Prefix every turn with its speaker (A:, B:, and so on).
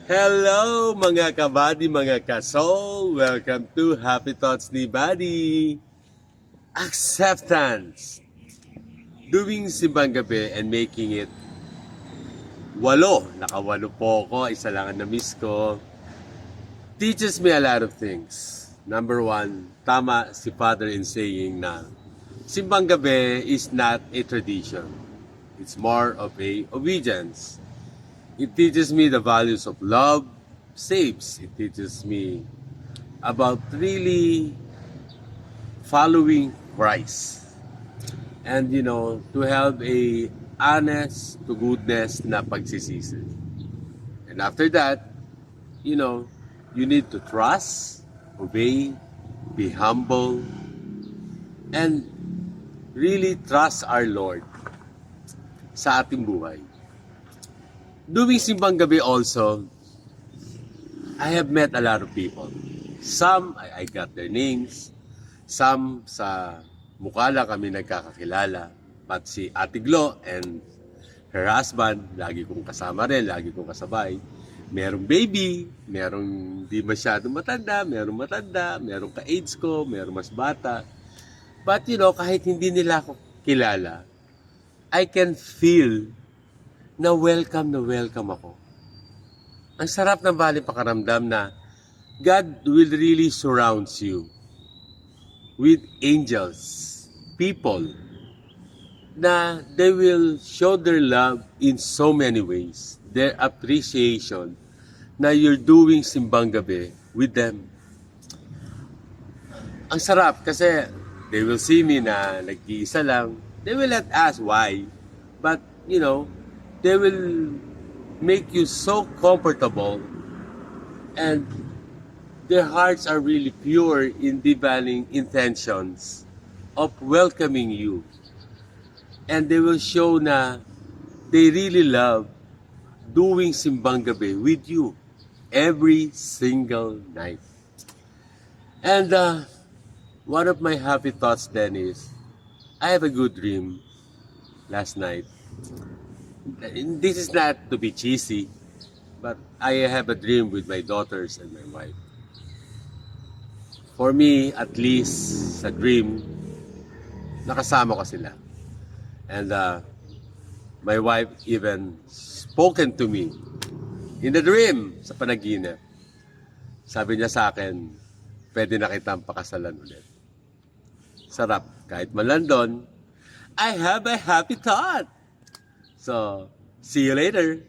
A: Hello mga kabady, mga kasoul! Welcome to Happy Thoughts ni Buddy! Acceptance! Doing simbang gabi and making it walo. Nakawalo po ako, isa lang ang na-miss ko. Teaches me a lot of things. Number one, tama si Father in saying na simbang gabi is not a tradition. It's more of a obedience. It teaches me the values of love, saves. It teaches me about really following Christ. And to have a honest to goodness na pagsisisi. And after that, you need to trust, obey, be humble, and really trust our Lord sa ating buhay. Doing simbang gabi also, I have met a lot of people. Some, I got their names. Some, sa mukha lang kami nagkakakilala. But si Ate Glo and her husband, lagi kong kasama rin, lagi kong kasabay. Merong baby, merong di masyado matanda, merong ka-age ko, merong mas bata. But kahit hindi nila ako kilala, I can feel na welcome ako. Ang sarap ng bali pakaramdam na God will really surround you with angels, people, na they will show their love in so many ways, their appreciation na you're doing simbang gabi with them. Ang sarap kasi they will see me na nag-iisa lang. They will not ask why, but they will make you so comfortable and their hearts are really pure in divine intentions of welcoming you. And they will show na they really love doing simbang gabi with you every single night. And one of my happy thoughts then is, I have a good dream last night. This is not to be cheesy, but I have a dream with my daughters and my wife. For me, at least, sa dream, nakasama ko sila. And my wife even spoken to me in the dream, sa panaginip. Sabi niya sa akin, pwede na kitang pakasalan ulit. Sarap. Kahit malandon, I have a happy thought. So, see you later.